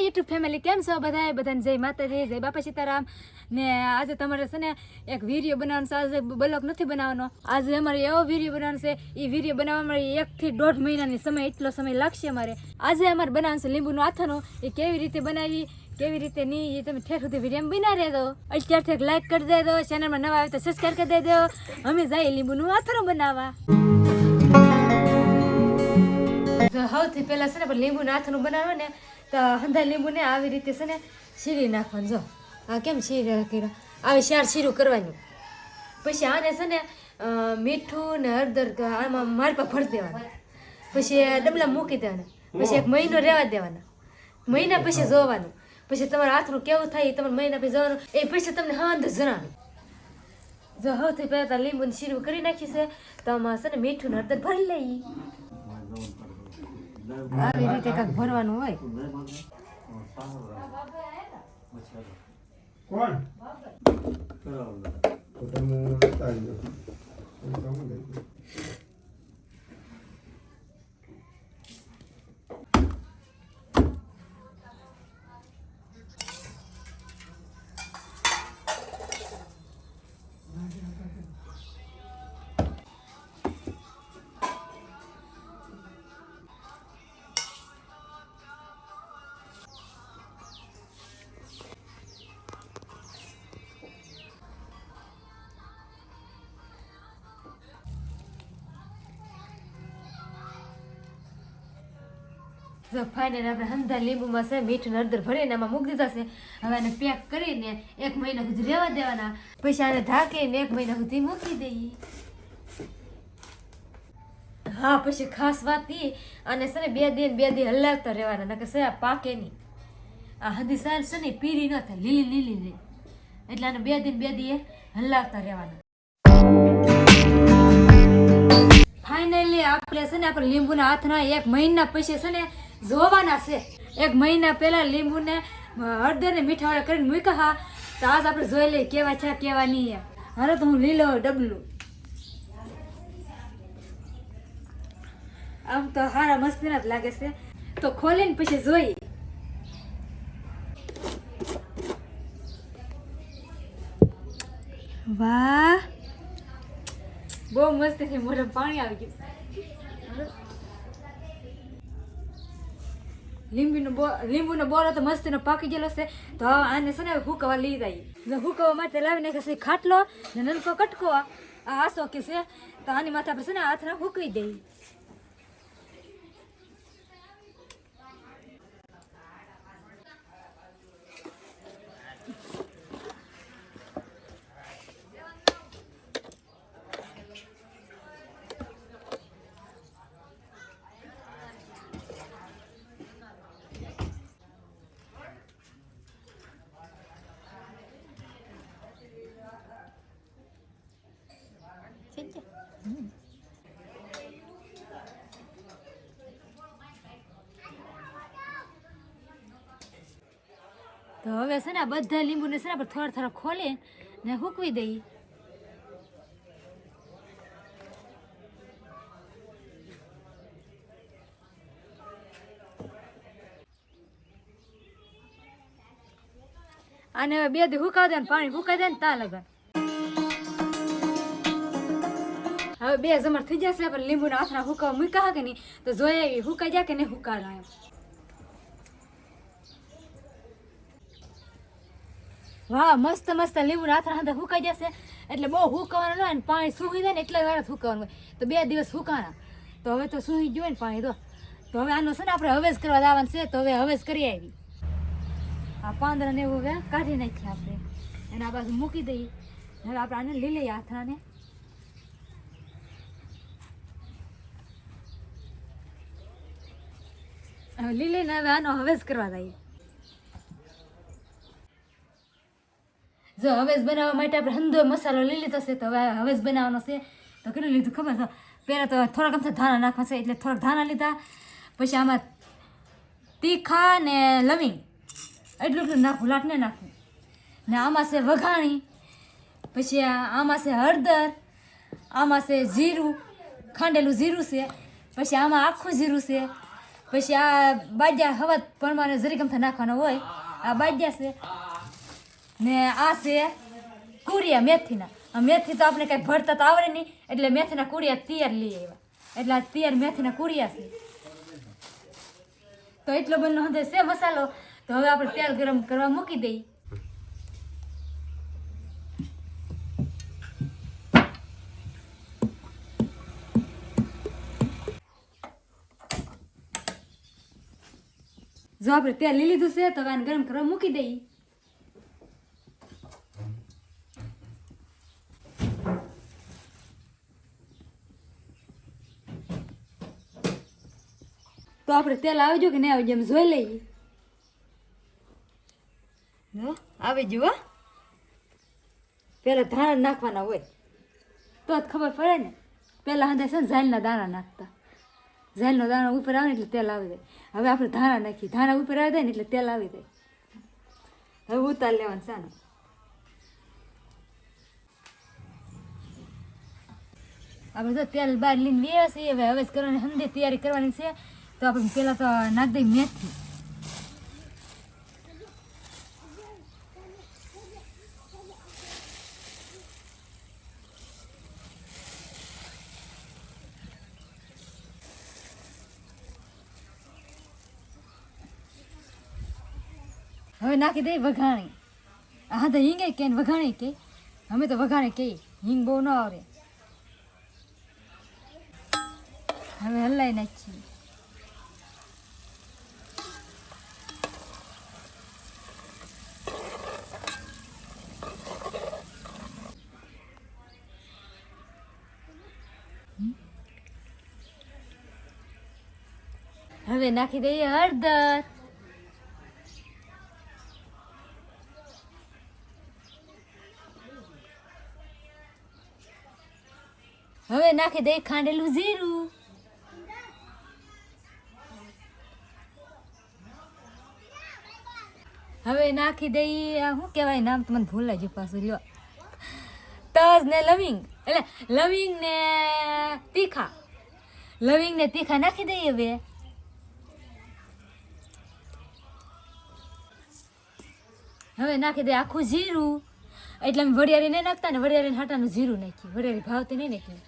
YouTube family કેમ છો બધાય? બધાને જય માતાજી, જય બાપા સીતારામ. ને આજે તમારે છે ને એક વિડીયો બનાવવાનો છે. આજે બ્લોગ નથી બનાવવાનો, આજે અમારે એવો વિડીયો બનાવવાનો છે. એ વિડીયો બનાવવામાં 1 થી 1.5 મહિનાની સમય, એટલો સમય લાગશે અમારે. આજે અમારે બનાવવાનું છે લીંબુનું આથાનું. એ કેવી રીતે બનાવી, કેવી રીતે નહીં, એ તમે ઠેર સુધી વિડીયો બના રહેજો. અત્યારથી એક લાઈક કરી દેજો, ચેનલમાં નવા આવે તો સબસ્ક્રાઈબ કરી દેજો. અમે જઈએ લીંબુનું આથાનું બનાવવા. સૌથી પહેલા છે ને પણ લીંબુનું આથાનું બનાવવા ને તો હંધા લીંબુને આવી રીતે છે ને શીરી નાખવાનું. જો આ કેમ શીરી કર્યો, આવી 4 શીરું કરવાનું. પછી આને છે ને મીઠું ને હળદર આમાં માલપા ભરી દેવાના. પછી ડબલા મૂકી દેવાના. પછી 1 મહિનો રહેવા દેવાના. મહિના પછી જોવાનું. પછી તમારે હાથનું કેવું થાય તમારે મહિના પછી જોવાનું. એ પછી તમને અંદર જણાવે. જો સૌથી પહેલાં તો લીંબુની શીરું કરી નાખી છે તો આમાં છે ને મીઠું ને હળદર ભરી લઈએ. આવી રીતે કાંઈક ભરવાનું હોય. તો ફાઇનલ આપણે હંધા લીંબુમાં છે મીઠું હળદર ભરીને આમાં મૂકી દીધા છે. હવે આને પેક કરીને 1 મહિના સુધી રહેવા દેવાના. પછી આને ઢાંકીને 1 મહિના સુધી મૂકી દઈએ. હા, પછી ખાસ વાત એ અને છે ને 2 દી હલાવતા રહેવાના, નકર છે પાકે નહીં. આ હંધી સાલ છે ને પીરી ન થાય, લીલી લીલી રહે. એટલે આને 2 દી હલાવતા રહેવાના. ફાઇનલી આપણે છે ને આપણે લીંબુના હાથના 1 મહિના પછી છે ને જોવાના છે. 1 મહિના પહેલા લીંબુને હળદર ને મીઠાવાળા કરીને મૂક્યા હા. તો આજ આપણે જોઈ લઈએ કેવા છે કેવા નહીં. હવે તો હું લીલો ડબલું આમ તો સારા મસ્તીના જ લાગે છે. તો ખોલીને પછી જોઈએ. વાહ, બહુ મસ્ત છે. મોઢામાં પાણી આવી ગયું. લીંબુનો બોરો તો મસ્તીનો પાકી ગયેલો છે. તો આને છે ને હુકવા લઈ જાય. હુકવા માટે લાવી નાખે છે ખાટલો ને નલકો કટકો. આ આસો કે છે તો આની માથે આપણે છે ને હાથના હુકવી દઈએ. તો હવે છે ને આ બધા લીંબુને છે ને આપણે થોડા ખોલી ને હૂકવી દઈએ. આને હવે 2 દી હુકાવ દે ને પાણી હુકાઈ દે ને તા લગન. હવે 2 જમર થઈ જશે. આપણે લીંબુના હાથના હુકાવા મૂક્યા કે નહીં તો જોઈએ હુકાઈ જાય કે નહીં હુકાડા એમ. વાહ, મસ્ત મસ્ત લીંબુના હાથના હાથે હુકાઈ જશે. એટલે બહુ હુકવાનું ન હોય ને પાણી સૂકી જાય ને એટલા વાર જ હુકવાનું હોય. તો 2 દિવસ હુકાણા તો હવે તો સૂકી ગયું ને પાણી. તો હવે આનું છે ને આપણે હવેજ કરવા જવાનું છે. તો હવે હવેજ કરી આવી. આ પાંદડા ને એવું હવે કાઢી નાખીએ આપણે. એને આ બાજુ મૂકી દઈએ. હવે આપણે આને લઈ લઈએ હાથાને. હવે લઈ લઈને હવે આનો હવેજ કરવા જઈએ. જો હવેજ બનાવવા માટે આપણે હંધો મસાલો લઈ લીધો છે. તો હવે હવેજ બનાવવાનો છે. તો કેટલું લીધું ખબર છે? પહેલાં તો થોડાક આમ ધાણા નાખવા છે એટલે થોડાક ધાણા લીધા. પછી આમાં તીખા ને લવિંગ એટલું નાખવું, લાટ ને નાખવું. ને આમાં છે વઘાણી. પછી આમાં છે હળદર, આમાં છે જીરું, ખાંડેલું જીરું છે. પછી આમાં આખું જીરું છે. પછી આ બાજ્યા હવા પ્રમાણે જરી ગમતા નાખવાનો હોય. આ બાજ્યા છે ને આ છે કુરિયા મેથીના. આ મેથી તો આપણે કાંઈ ભરતા તો આવડે નહીં, એટલે મેથીના કુરિયા તૈયાર લઈ આવ્યા. એટલે આ તૈયાર મેથીના કુરિયા છે. તો એટલો બધો હંધે છે મસાલો. તો હવે આપણે તેલ ગરમ કરવા મૂકી દઈએ. જો આપણે તેલ લઈ લીધું છે તો હવે આને ગરમ કરવા મૂકી દઈએ. તો આપણે તેલ આવી ગયું કે નહીં આવી ગયું એમ જોઈ લઈએ. આવી ગયું. પેલા ધાણા નાખવાના હોય તો જ ખબર પડે ને. પેલા હંધે છે ને ઝાલના દાણા નાખતા. ઝાલનો દાણા ઉપર આવે ને એટલે તેલ આવી જાય. હવે આપણે ધાણા નાખીએ. ધાણા ઉપર આવી જાય ને એટલે તેલ આવી જાય. હવે ઉતાર લેવાનું છે ને. આપણે તો તેલ બહાર લઈને વેવા છીએ. હવે જ કરવાની હંધી તૈયારી કરવાની છે. તો આપણે પહેલાં તો નાખ દઈએ મેથી. હવે નાખી દઈએ વઘાણી. હા તો હિંગે કે વઘાણી કે અમે તો વઘાણી કહીએ. હિંગ બહુ ન આવડે. હવે હલાઈ નાખીએ. હવે નાખી દઈએ હળદર. હવે નાખી દઈએ ખાંડેલું જીરું. હવે નાખી દઈએ શું કહેવાય નામ તો મને ભૂલાઈ ગયું પાછું. લ્યો તજ ને લવિંગ. એટલે લવિંગ ને તીખા. લવિંગ ને તીખા નાખી દઈએ. હવે નાખી દઈએ આખું જીરું. એટલે અમે વરિયાળી નહીં નાખતા ને, વરિયાળીને હાટાનું જીરું નાખીએ. વરિયાળી ભાવતી નહીં ને એટલે.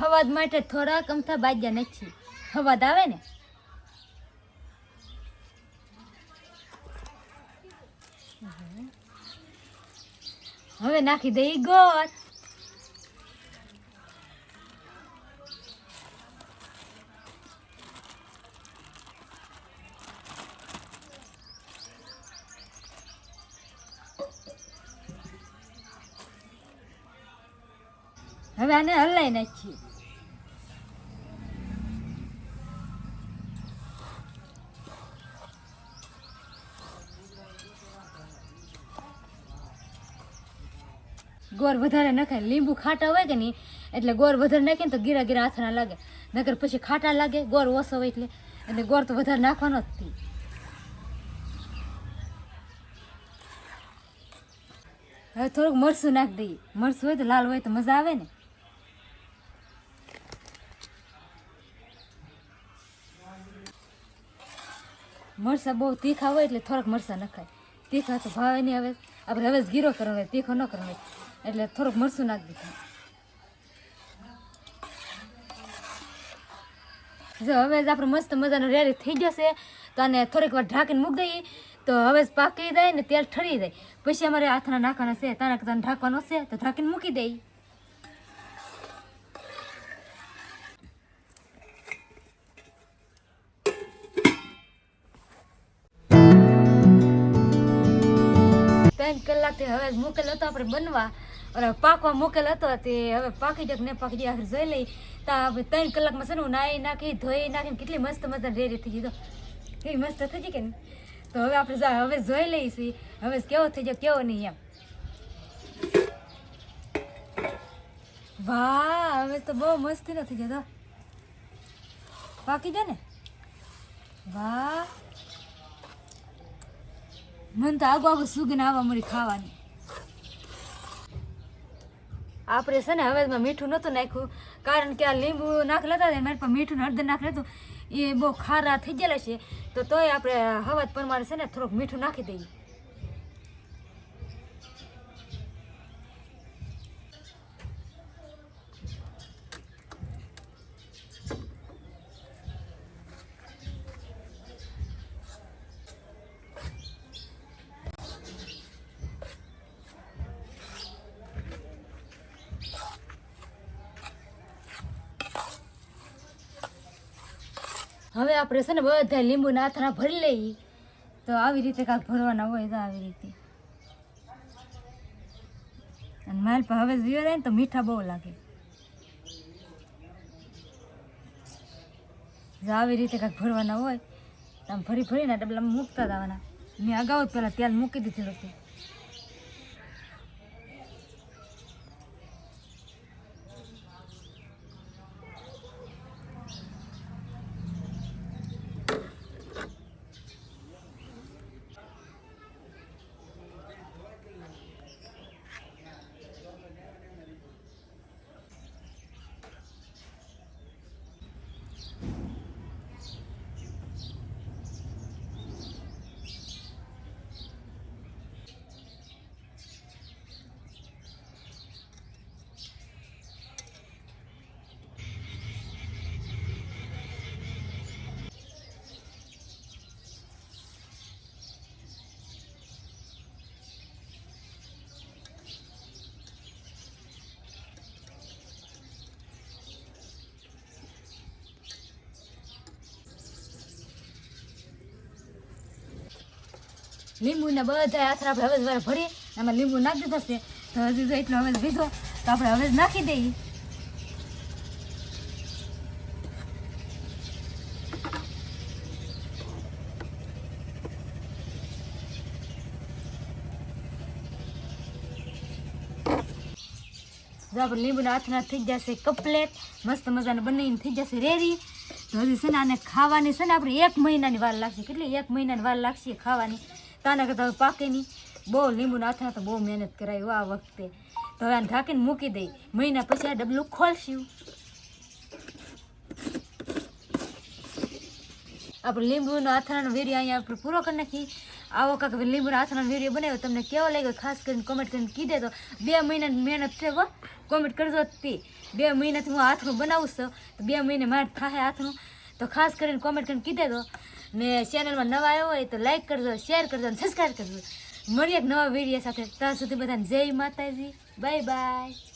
હવાદ માટે થોડાક અમથા બાજ્યા નાખીએ. હવાદ આવે ને. હવે નાખી દઈએ ગોળ. હવે આને હલાઈ નાખીએ. ગોળ વધારે નખાય. લીંબુ ખાટા હોય કે નહીં એટલે ગોળ વધારે નાખીને તો ગીરા ગીરા હાથ ના લાગે. નકર પછી ખાટા લાગે. ગોળ ઓછો હોય એટલે ગોળ તો વધારે નાખવાનો જ થી. હવે થોડુંક મરચું નાખી દઈએ. મરચું હોય તો લાલ હોય તો મજા આવે ને. મરચાં બહુ તીખા હોય એટલે થોડાક મરચાં નખાય. તીખા તો ભાવે નહીં. હવે આપણે હવે ગીરો કરવાનો હોય, તીખો ન કરવાનો હોય એટલે થોડુંક મરચું નાખી દીધું. જો હવે જ આપણે મસ્ત મજાનો રેડી થઈ જશે તો આને થોડીક વાર ઢાંકીને મૂકી દઈએ. તો હવે જ પાકી જાય ને તેલ ઠરી જાય. પછી અમારે હાથના નાખવાના છે. તાને ઢાંકવાનો છે તો ઢાંકીને મૂકી દઈએ. કલાકથી હવે મૂકેલ હતો આપણે બનવા. અને પાકવા મૂકેલ હતો તે હવે પાકી જાય ને પાકી જાય આખરે જોઈ લઈ. તો આપણે 3 કલાકમાં છે ને નાહી નાખી ધોઈ નાખીને કેટલી મસ્ત મસ્ત રેડી થઈ ગઈ. તો કેવી મસ્ત થઈ ગઈ કે નહીં. તો હવે આપણે હવે જોઈ લઈશું હવે કેવો થઈ જાય કેવો નહીં એમ. વાહ હવે તો બહુ મસ્તી ન થઈ જાય. તો પાકી જાય ને. વાહ મને તો આગો આગો સુગંધ આવવા મળી ખાવાની. આપણે છે ને હવે મીઠું નહોતું નાખ્યું કારણ કે આ લીંબુ નાખેલા હતા ને મારી પાસે મીઠું ને હળદર નાખેલું હતું એ બહુ ખારા થઈ ગયેલા છે તો તોય આપણે હવા પ્રમાણે છે ને થોડુંક મીઠું નાખી દઈએ. હવે આપણે છે ને બધા લીંબુના આથણા ભરી લઈએ તો આવી રીતે કાંઈક ભરવાના હોય તો આવી રીતે અને માલ પર હવે જીવો જાય ને તો મીઠા બહુ લાગે જો આવી રીતે કાંઈક ભરવાના હોય તો આમ ફરી ફરીને ડબલામાં મૂકતા જવાના. મેં અગાઉ જ પહેલાં તેલ મૂકી દીધેલું હતું. લીંબુને બધા આથરા આપણે હવે વાર ભરીએ આમાં લીંબુ નાખી દીધા છે તો હજુ જો એટલો હવે લીધો તો આપણે હવે નાખી દઈએ. જો આપણે લીંબુના આથરા થઈ જશે કપલેટ મસ્ત મજાને બનાવીને થઈ જશે રેડી. તો હજી છે ને આને ખાવાની છે ને આપણે 1 મહિનાની વાર લાગશે. કેટલી 1 મહિનાની વાર લાગશે ખાવાની. તાના કરતાં હવે પાકે નહીં. બહુ લીંબુના આથરા તો બહુ મહેનત કરાવી આ વખતે. તો હવે આને ઢાંકીને મૂકી દઈ. મહિના પછી આ ડબલું ખોલશું. આપણે લીંબુના આથરાનો વિડીયો અહીંયા આપણે પૂરો કરી નાખી. આવો કાંક લીંબુના આથરાનો વિડીયો બનાવ્યો તમને કેવો લાગ્યો ખાસ કરીને કોમેન્ટ કરીને કીધે તો 2 મહિનાની મહેનત છે હો. કોમેન્ટ કરજો તે 2 મહિનાથી હું હાથનું બનાવું છું તો 2 મહિને મારે થાય હાથનું તો ખાસ કરીને કોમેન્ટ કરીને કીધે તો ને ચેનલમાં નવા આવ્યો હોય તો લાઈક કરજો શેર કરજો અને સબસ્ક્રાઈબ કરજો. મળીએ એક નવા વિડીયો સાથે. ત્યાં સુધી બધાને જય માતાજી. Bye bye.